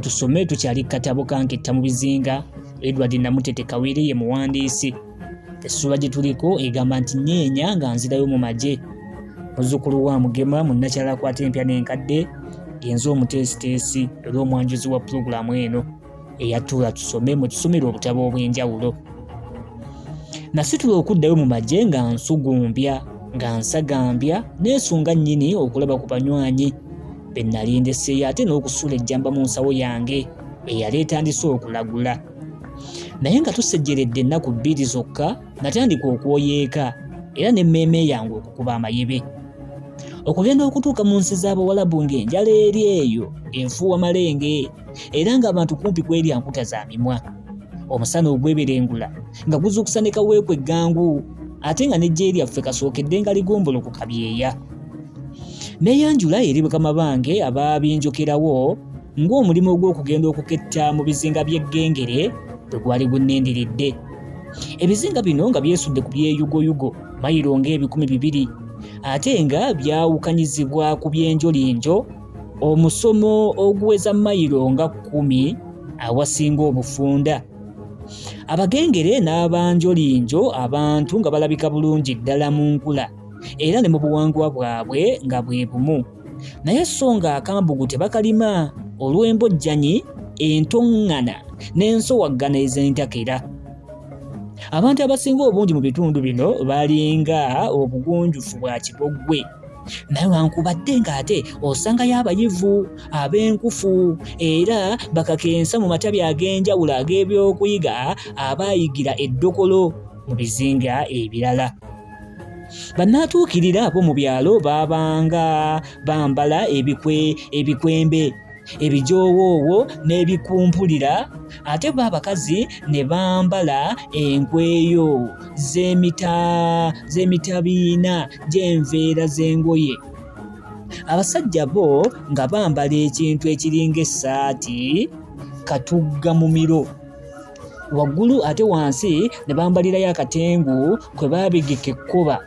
tusome tukyali katabo kanketta mu bizinga. Edward Namutete Kawere ye muwandiisi. Essuula gye tuliko egamba nti Nyeenya nga nzirayo mu magye. Muzzukulu wa Mugema munnakyala akwata empya n'enkadde yenza omuteesiteesi era omwanjuzi wa pulogulaamu eno eyatuula tusome mwe tusomera obutabo obw'enjawulo. Nasitula okuddayo mu magye nga nsugumbya nga nsagambya neesunga nnyini okulaba ku banywanyi be nnali ndeseeyo ate n'okusuula ejjamba mu nsawo yange eyali etandise okulagula. Naye nga tusejjeredde ennaku 2 zokka natandika okwoyeeka era n'emmeeme yange okukuba amayebe. Okugenda okutuuka mu nsi z'Abawalabu ng'enjala eri eyo enfuuwa malenge era ng'abantu kumpi kwerya nkuta za mimwa. Omusana ogweberengula nga guzuukusa ne kaweekwe eggangu ate nga n'ejje lyaffe kasookedde nga ligombolo ku kabyeya. Neeyanjula eri bakama bange abaabinjokerawo ng'omulimu ogw'okugenda okuketta mu bizinga by'eggengere bwe gwali gunnenderedde. Ebizinga bino nga byesudde ku byeyugoyugo mayiro ng'ebikumi 200 ate nga byawukanyizibwa ku byenjolinjo omusomo oguweza mayiro nga 10 awasinga obufunda. Abagengere n'abanjolinjo abantu nga balabika bulungi ddala mu nkula era ne mu buwangwa bwabwe nga bwe bumu. Naye so nga akambugu tebakalima olw'embojjanyi entoŋŋana n'ensowaggana ez'entakera. Abantu abasinga obungi mu bitundu bino balinga obugunjufu bwa kibogwe. Naye wankubadde ng'ate osangayo abayivu ab'enkufu era bakakensa mu matabi ag'enjawulo ag'ebyokuyiga abaayigira eddokolo mu bizinga ebirala. Bannaatuukirira abo mu byalo baabanga bambala ebikwembe ebijoowoowo n'ebikumpulira ate bo abakazi ne bambala enkweyo z'emitabiina gy'enveera z'engoye. Abasajja bo nga bambala ekintu ekiringa essaati katugga mu miro waggulu ate wansi ne bambalirayo akatengu kwe baabigika ekkoba.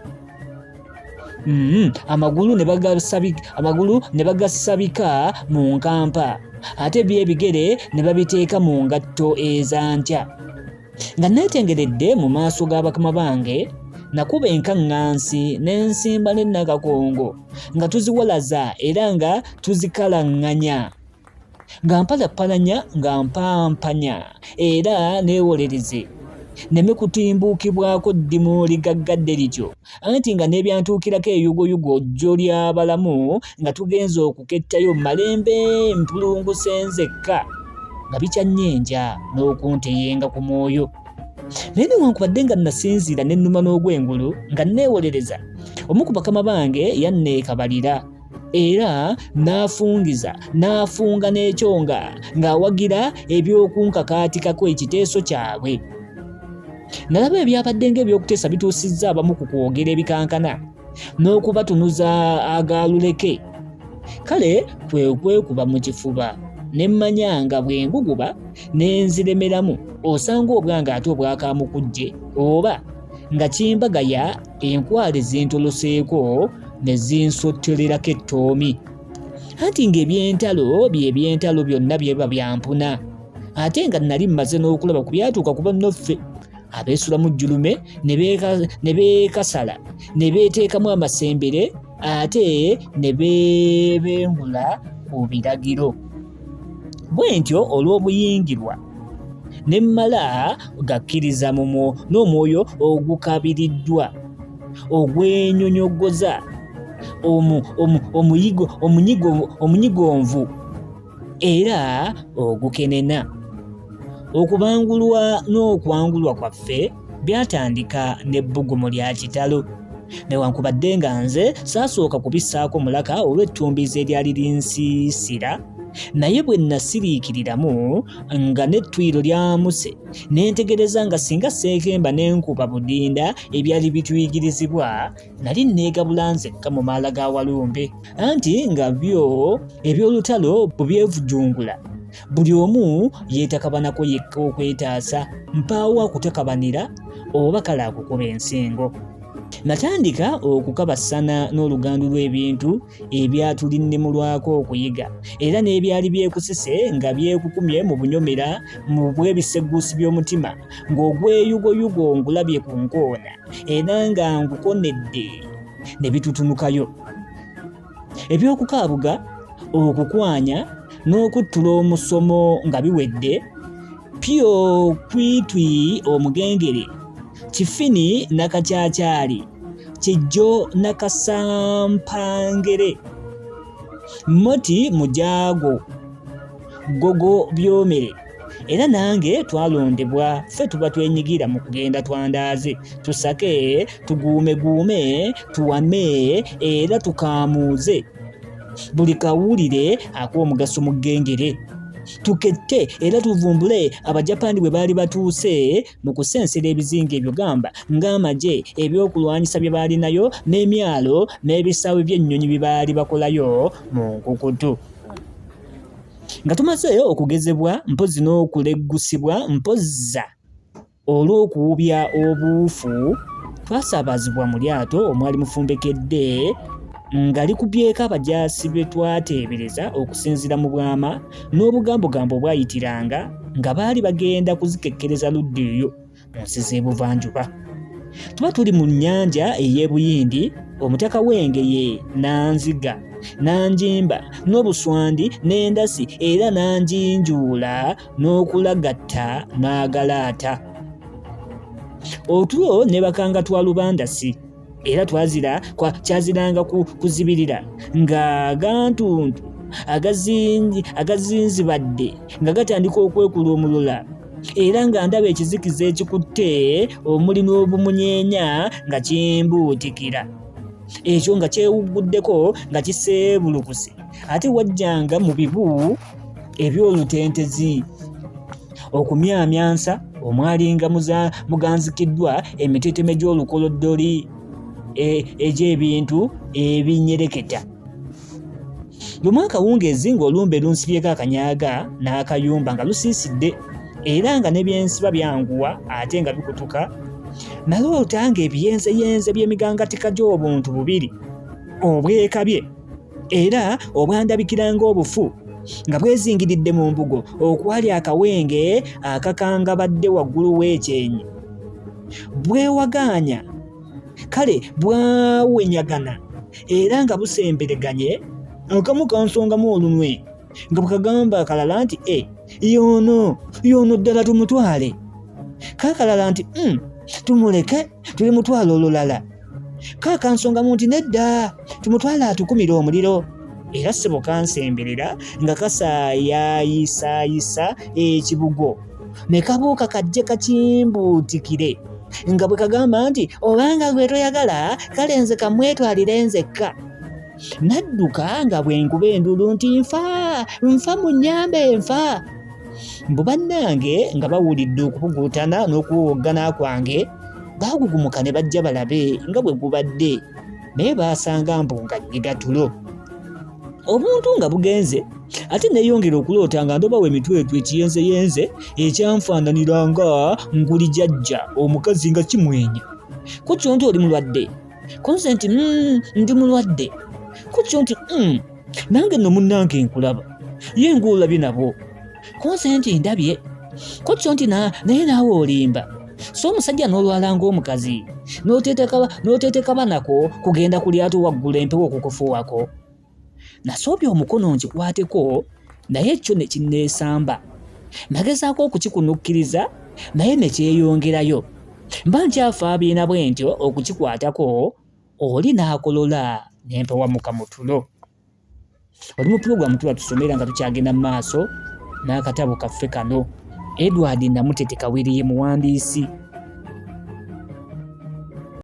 Amagulu ne bagasabika mu nkampa ate by'ebigere ne babiteeka mu ngatto ezankya. Nga neetengeredde mu maaso g'abakama bange nakuba enkaŋŋansi n'ensimba n'ennakakongo nga tuziwalaza era nga tuzikalaŋŋanya nga mpalapalanya nga mpampanya era neewolereze neme kutimbuukibwako ddimu ligaggadde lityo anti nga n'ebyantuukirako eyugoyugo jjo ly'abalamu nga tugenza okukettayo malembe mpulunguse nzekka nga bikyannyenja n'okunteyenga ku mwoyo. Naye newankubadde nga nasinziira n'ennuma n'ogwengulu nga neewolereza omu ku bakama bange yanneekabalira era n'afunga n'ekyonga ng'awagira ebyokunkakaatikako ekiteeso kyabwe. Nalaba ebyabadde ng'ebyokuteesa bituusizza abamu ku kwogera ebikankana n'okubatunuza agaaluleke. Kale kwe kwekuba mu kifuba ne mmanya nga bwe nguguba ne nziremeramu osanga obwange ate obwakamukujje oba nga kimbagaya enkwale zintoloseeko ne zinsottolerako ettoomi. Anti ng'ebyentalo by'ebyentalo byonna byeba byampuna ate nga nali mmaze n'okulaba ku byatuuka ku bannaffe abeesulamu jjulume ne beekasala ne beeteekamu amasembere ate ne beebengula ku biragiro. Bwe ntyo olw'obuyingirwa ne mmala gakkiriza n'omwoyo ogukabiriddwa ogwenyonyogoza omunyigonvu era ogukenena. Okubangulwa n'okwangulwa kwaffe byatandika n'ebbugumu lya kitalo. Newankubadde nga nze saasooka kubissaako mulaka olw'ettumbiizo eryali linsiisira naye bwe nasiriikiriramu nga n'ettwiro lyamuse nentegereza nga singa Seekemba n'enkuba budinda ebyali bituyigirizibwa nali neegabula nzekka mu maala ga Walumbe anti nga byo eby'olutalo bwebyevujungula buli omu yeetakabanako yekka okwetaasa mpaawo akutakabanira oba kale akukuba ensingo. Natandika okukabasana n'olugandu lw'ebintu ebyatulinnimulwako okuyiga era n'ebyali byekusise nga byekukumye mu bunyomera mu bw'ebisegguusi by'omutima ng'ogweyugoyugo ngulabye ku nkoona era nga ngukonedde ne bitutunukayo. Eby'okukaabuga, okukwanya n'okuttula omusomo nga biwedde, pyo kwitwi omugengere, kifini nakacaacaali, kijjo nakasampangere, moti mujaago, gogo byomere. Era nange twalondebwa ffe tuba twenyigira mu kugenda twandaaze, tusake, tuguumeguume, tuwame era tukaamuuze buli kawulire ak'omugaso mu ggengere. Tukette era tuvumbule Abajapani bwe baali batuuse mu kusensera ebizinga ebyo gamba ng'amagye, ebyokulwanyisa bye baalinayo n'emyalo n'ebisaawe by'ennyonyi bye baali bakolayo mu nkukutu. Nga tumaze okugezebwa mpozi n'okuleggusibwa mpozza olw'okuwubya obuufu, twasaabazibwa mu lyato omwali mufumbekedde nga likubyeko abajaasi be twateebereza okusinziira mu bwama n'obugambogambo obwayitiranga nga baali bagenda kuzikekkereza ludda eyo mu nsi z'ebuvanjuba. Tuba tuli mu nnyanja ey'Ebuyindi, Omutaka Wengeye, Nanziga, Nanjimba n'Obuswandi n'Endasi era Nanjinjuula n'Okulagatta n'Agalaata. Otulo ne bakanga twa Lubandasi era kyaziranga kuzibirira nga agantuntu agazinzibadde nga gatandika okwekula omulula era nga ndaba ekizikiza ekikutte omuli n'obumunyeenya nga kimbuutikira. Ekyo nga kyewuguddeko nga kiseebulukuse ate wajjanga mu bibu ebyolutentezi okumyamyansa omwalinga muganzikiddwa emiteteme gy'olukoloddoli egy'ebintu ebinyereketa. Lumu akawungeezi ng'olumbe lunsibyeko akanyaaga n'akayumba nga lusiisidde era nga n'ebyensiba byanguwa ate nga bikutuka, naloota nga ebiyenzeyenze by'emigangatika gy'obuntu bubiri obwekabye era obwandabikira ng'obufu nga bwezingiridde mu mbugo okwali akawenge akakangabadde waggulu w'ekyenyi, bwewagaanya kale bwawenyagana era nga busembereganye, akamu kansongamu olunwe nga bukagamba akalala nti yoono ddala tumutwale, kakalala nti tumuleke tuli mutwalo olulala, kakansongamu nti nedda tumutwale atukumire omuliro. Era ssebo kansemberera nga kasaayayisaayisa ekibugo ne kabuuka kajje kakimbuutikire nga bwe kagamba nti obanga gwe toyagala kale nze kamwetwalire nzekka. Nadduka nga bwenkuba endulu nti nfa munnyambe nfa. Mbu bannange nga bawulidde okubuguutana n'okuwoggana kwange baagugumuka ne bajja balabe nga bwe gubadde, naye baasanga mbu nga nnyiga tulo. Obuntu nga bugenze ate neeyongera okuloota nga ndobawo emitwetwe ekiyenzeyenze ekyanfaananira nga nguli jjajja omukazi nga kimwenya. Kutyo nti oli mulwadde, konse nti ndi mulwadde, kutyo nti nange nno munnange nkulaba ye ng'olabye nabo, konse nti ndabye, kutyo nti naye naawe olimba. So omusajja n'olwala ng'omukazi n'oteeteka banako kugenda ku lyato waggula empewo okukufuuwako. Nasoobye omukono nkikwateko naye kyo ne kinneesamba. Nagezaako okukikunukkiriza naye ne kyeyongerayo. Mba nkyafaabiina bwe ntyo okukikwatako, oli n'akolola n'empewa mu kamutulo. Oli mu pulogulamu tuba tusomera nga tukyagenda mu maaso n'akatabo kaffe kano. Edward Namutete Kawere ye muwandiisi.